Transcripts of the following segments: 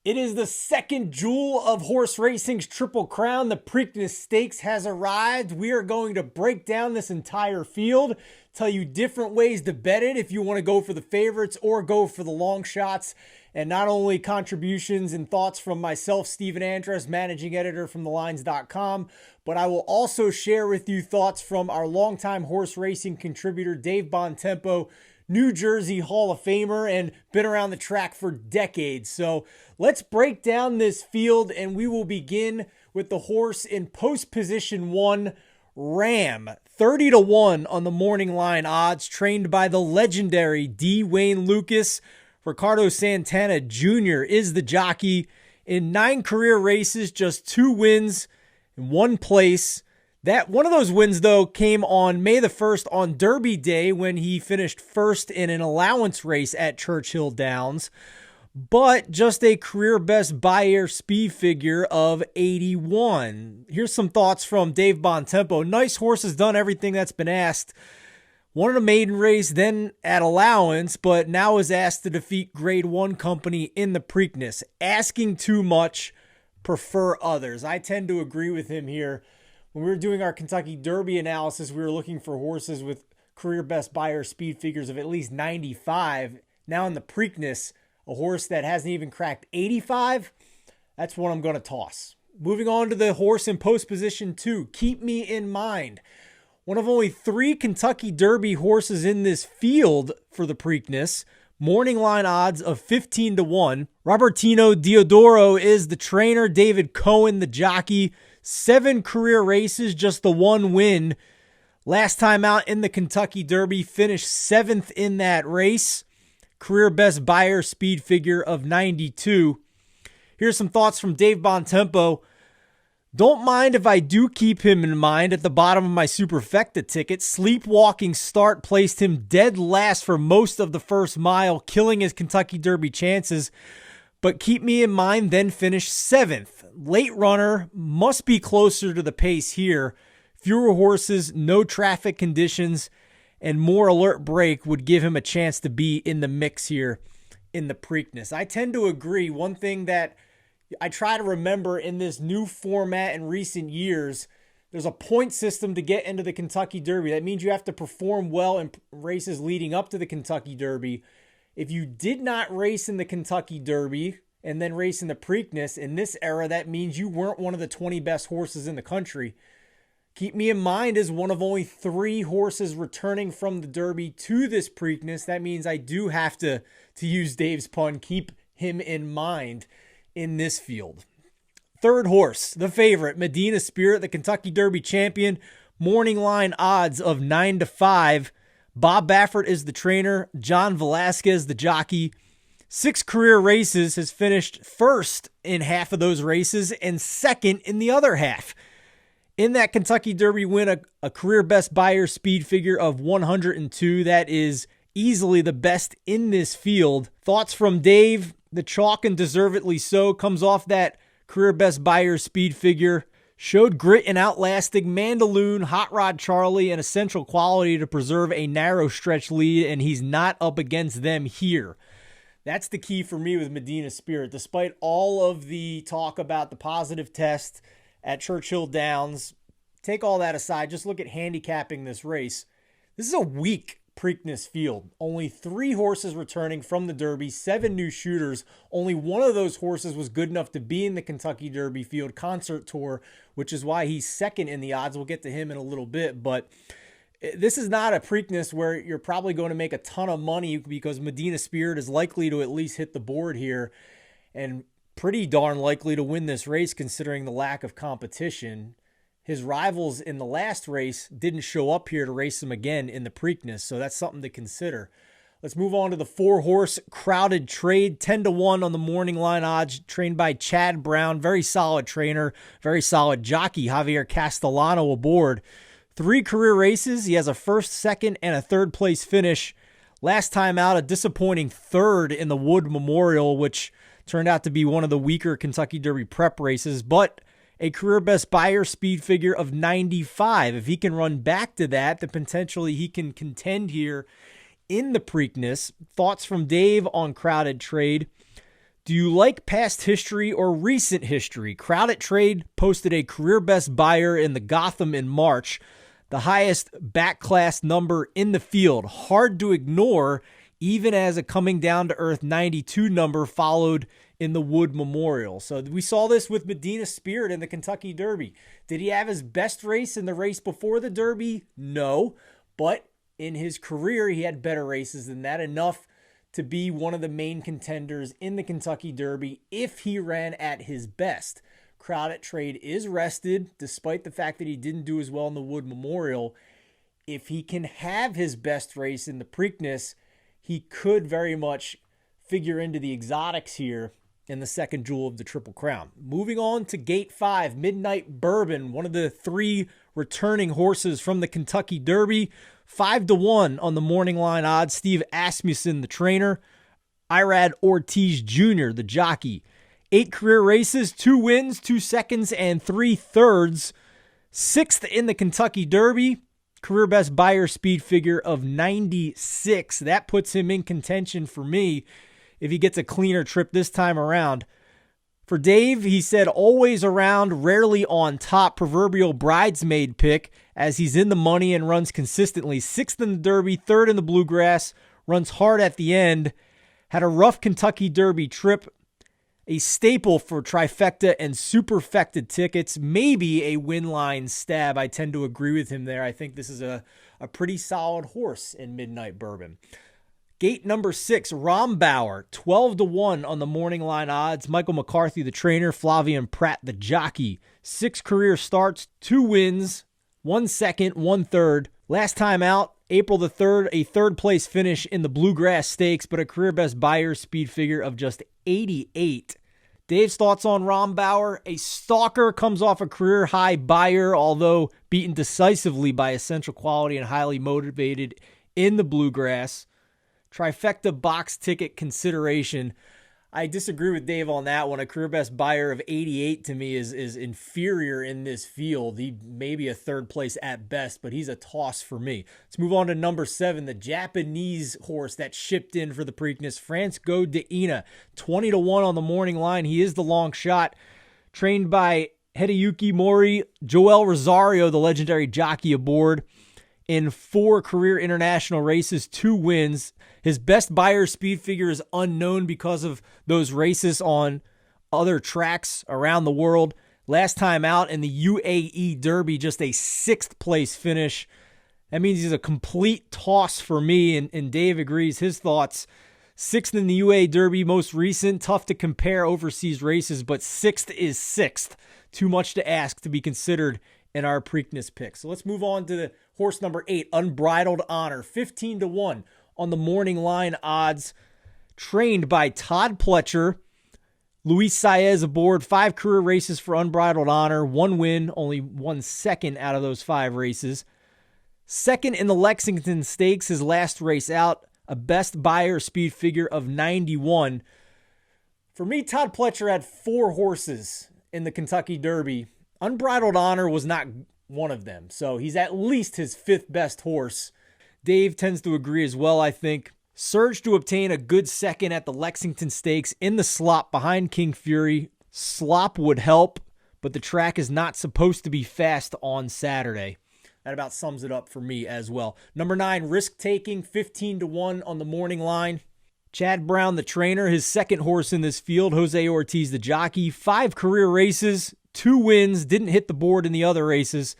It is the second jewel of horse racing's Triple Crown. The Preakness Stakes has arrived. We are going to break down this entire field, tell you different ways to bet it if you want to go for the favorites or go for the long shots. And not only contributions and thoughts from myself, Stephen Andress, managing editor from thelines.com, but I will also share with you thoughts from our longtime horse racing contributor, Dave Bontempo, New Jersey Hall of Famer, and been around the track for decades. So let's break down this field, and we will begin with the horse in post position 1, Ram. 30-1 on the morning line odds, trained by the legendary D. Wayne Lukas. Ricardo Santana Jr. is the jockey. In 9 career races, just 2 wins in 1 place. That one of those wins, though, came on May the 1st on Derby Day when he finished first in an allowance race at Churchill Downs, but just a career best by-air speed figure of 81. Here's some thoughts from Dave Bontempo. Nice horse, has done everything that's been asked. Won in a maiden race, then at allowance, but now is asked to defeat Grade 1 company in the Preakness. Asking too much, prefer others. I tend to agree with him here. When we were doing our Kentucky Derby analysis, we were looking for horses with career best buyer speed figures of at least 95. Now in the Preakness, a horse that hasn't even cracked 85, that's what I'm going to toss. Moving on to the horse in post position 2, Keep Me in Mind. One of only 3 Kentucky Derby horses in this field for the Preakness. Morning line odds of 15-1. Robertino Diodoro is the trainer. David Cohen, the jockey. 7 career races, just the 1 win. Last time out in the Kentucky Derby, finished 7th in that race. Career best buyer speed figure of 92. Here's some thoughts from Dave Bontempo. Don't mind if I do keep him in mind at the bottom of my Superfecta ticket. Sleepwalking start placed him dead last for most of the first mile, killing his Kentucky Derby chances. But Keep Me in Mind then finished 7th. Late runner must be closer to the pace here. Fewer horses, no traffic conditions, and more alert break would give him a chance to be in the mix here in the Preakness. I tend to agree. One thing that I try to remember in this new format in recent years, there's a point system to get into the Kentucky Derby. That means you have to perform well in races leading up to the Kentucky Derby. If you did not race in the Kentucky Derby and then race in the Preakness in this era, that means you weren't one of the 20 best horses in the country. Keep Me in Mind is one of only 3 horses returning from the Derby to this Preakness. That means I do have to use Dave's pun, keep him in mind in this field. Third horse, the favorite, Medina Spirit, the Kentucky Derby champion. Morning line odds of 9-5. Bob Baffert is the trainer. John Velasquez, the jockey. 6 career races, has finished first in half of those races and second in the other half. In that Kentucky Derby win, a career best buyer speed figure of 102. That is easily the best in this field. Thoughts from Dave? The chalk, and deservedly so, comes off that career best buyer speed figure. Showed grit and outlasting Mandaloon, Hot Rod Charlie, and essential quality to preserve a narrow stretch lead, and he's not up against them here. That's the key for me with Medina Spirit. Despite all of the talk about the positive test at Churchill Downs, take all that aside, just look at handicapping this race. This is a weak Preakness field. Only 3 horses returning from the Derby, 7 new shooters. Only one of those horses was good enough to be in the Kentucky Derby field, Concert Tour, which is why he's second in the odds. We'll get to him in a little bit, but this is not a Preakness where you're probably going to make a ton of money because Medina Spirit is likely to at least hit the board here and pretty darn likely to win this race considering the lack of competition. His rivals in the last race didn't show up here to race him again in the Preakness, so that's something to consider. Let's move on to the 4-horse Crowded Trade, 10-1 on the morning line odds, trained by Chad Brown. Very solid trainer, very solid jockey. Javier Castellano aboard. 3 career races. He has a first, second, and a third place finish. Last time out, a disappointing 3rd in the Wood Memorial, which turned out to be one of the weaker Kentucky Derby prep races, but a career best buyer speed figure of 95. If he can run back to that, then potentially he can contend here in the Preakness. Thoughts from Dave on Crowded Trade. Do you like past history or recent history? Crowd Trade posted a career best buyer in the Gotham in March, the highest back class number in the field. Hard to ignore, even as a coming down to earth 92 number followed in the Wood Memorial. So we saw this with Medina Spirit in the Kentucky Derby. Did he have his best race in the race before the Derby? No, but in his career, he had better races than that, enough to be one of the main contenders in the Kentucky Derby if he ran at his best. Crowd Trade is rested, despite the fact that he didn't do as well in the Wood Memorial. If he can have his best race in the Preakness, he could very much figure into the exotics here in the second jewel of the Triple Crown. Moving on to Gate 5, Midnight Bourbon, one of the 3 returning horses from the Kentucky Derby. 5-1 on the morning line odds. Steve Asmussen, the trainer. Irad Ortiz Jr., the jockey. 8 career races, 2 wins, 2 seconds, and 3 thirds. 6th in the Kentucky Derby. Career best buyer speed figure of 96. That puts him in contention for me if he gets a cleaner trip this time around. For Dave, he said always around, rarely on top, proverbial bridesmaid pick as he's in the money and runs consistently. 6th in the Derby, 3rd in the Bluegrass, runs hard at the end. Had a rough Kentucky Derby trip, a staple for trifecta and superfecta tickets, maybe a win line stab. I tend to agree with him there. I think this is a pretty solid horse in Midnight Bourbon. Gate number 6, Rombauer, 12-1 on the morning line odds. Michael McCarthy, the trainer. Flavian Pratt, the jockey. 6 career starts, 2 wins, 1 second, 1 third. Last time out, April the 3rd, a 3rd place finish in the Bluegrass Stakes, but a career best buyer speed figure of just 88. Dave's thoughts on Rombauer. A stalker, comes off a career high buyer, although beaten decisively by Essential Quality and highly motivated in the Bluegrass. Trifecta box ticket consideration. I disagree with Dave on that one. A career best buyer of 88 to me is inferior in this field. He may be a 3rd place at best, but he's a toss for me. Let's move on to number 7, the Japanese horse that shipped in for the Preakness, Goddana, 20-1 on the morning line. He is the long shot. Trained by Hideyuki Mori, Joel Rosario, the legendary jockey aboard. In 4 career international races, 2 wins. His best buyer speed figure is unknown because of those races on other tracks around the world. Last time out in the UAE Derby, just a 6th place finish. That means he's a complete toss for me, and Dave agrees. His thoughts: 6th in the UAE Derby, most recent. Tough to compare overseas races, but 6th is 6th. Too much to ask to be considered in our Preakness pick. So let's move on to the horse number 8, Unbridled Honor, 15-1 on the morning line odds. Trained by Todd Pletcher, Luis Saez aboard. 5 career races for Unbridled Honor, 1 win, only 1 second out of those 5 races. 2nd in the Lexington Stakes, his last race out, a best buyer speed figure of 91. For me, Todd Pletcher had 4 horses in the Kentucky Derby. Unbridled Honor was not one of them, so he's at least his 5th best horse. Dave tends to agree as well, I think. Surged to obtain a good 2nd at the Lexington Stakes in the slop behind King Fury. Slop would help, but the track is not supposed to be fast on Saturday. That about sums it up for me as well. Number 9, Risk Taking, 15-1 on the morning line. Chad Brown, the trainer, his 2nd horse in this field. Jose Ortiz, the jockey. 5 career races, 2 wins, didn't hit the board in the other races.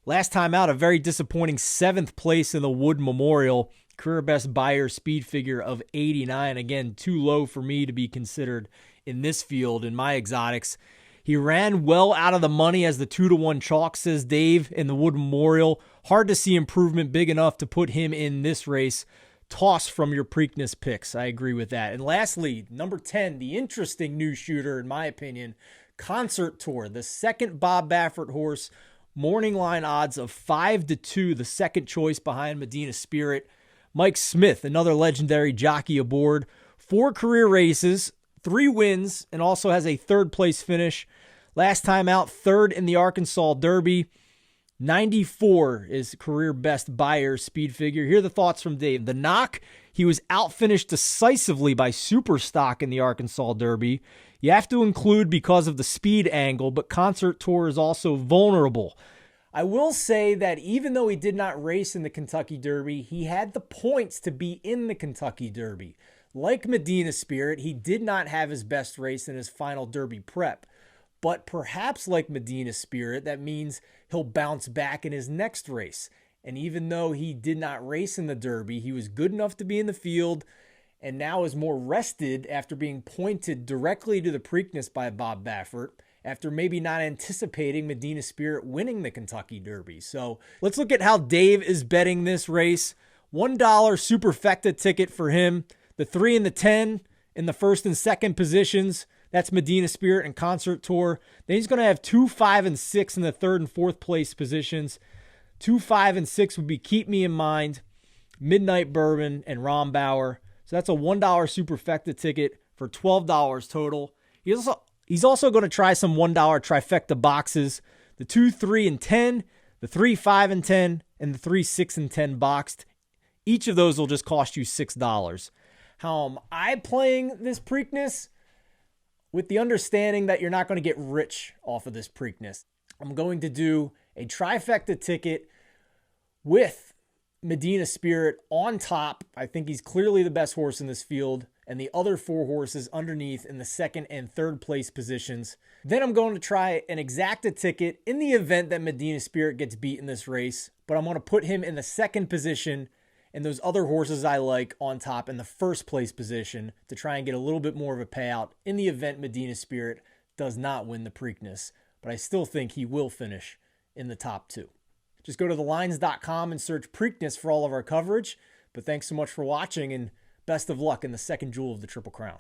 Last time out, a very disappointing 7th place in the Wood Memorial. Career best buyer speed figure of 89. Again, too low for me to be considered in this field in my exotics. He ran well out of the money as the 2-1 chalk, says Dave, in the Wood Memorial. Hard to see improvement big enough to put him in this race. Toss from your Preakness picks. I agree with that. And lastly, number 10, the interesting new shooter, in my opinion, Concert Tour, the 2nd Bob Baffert horse. Morning line odds of 5-2, the 2nd choice behind Medina Spirit. Mike Smith, another legendary jockey aboard. 4 career races, 3 wins, and also has a 3rd place finish. Last time out, 3rd in the Arkansas Derby. 94 is career best buyer speed figure. Here are the thoughts from Dave. The knock, he was outfinished decisively by Superstock in the Arkansas Derby. You have to include because of the speed angle, but Concert Tour is also vulnerable. I will say that even though he did not race in the Kentucky Derby, he had the points to be in the Kentucky Derby. Like Medina Spirit, he did not have his best race in his final Derby prep. But perhaps like Medina Spirit, that means he'll bounce back in his next race. And even though he did not race in the Derby, he was good enough to be in the field and now is more rested after being pointed directly to the Preakness by Bob Baffert, after maybe not anticipating Medina Spirit winning the Kentucky Derby. So let's look at how Dave is betting this race. $1 superfecta ticket for him. The 3 and the 10 in the first and second positions. That's Medina Spirit and Concert Tour. Then he's going to have 2, 5, and 6 in the third and fourth place positions. 2, 5, and 6 would be Keep Me in Mind, Midnight Bourbon, and Rombauer. So that's a $1 superfecta ticket for $12 total. He's also going to try some $1 trifecta boxes. The 2, 3, and 10, the 3, 5, and 10, and the 3, 6, and 10 boxed. Each of those will just cost you $6. How am I playing this Preakness? With the understanding that you're not going to get rich off of this Preakness. I'm going to do a trifecta ticket with Medina Spirit on top. I think he's clearly the best horse in this field, and the other 4 horses underneath in the second and third place positions. Then I'm going to try an exacta ticket in the event that Medina Spirit gets beat in this race, but I'm going to put him in the second position and those other horses I like on top in the first place position to try and get a little bit more of a payout in the event Medina Spirit does not win the Preakness. But I still think he will finish in the top 2. Just go to thelines.com and search Preakness for all of our coverage. But thanks so much for watching, and best of luck in the second jewel of the Triple Crown.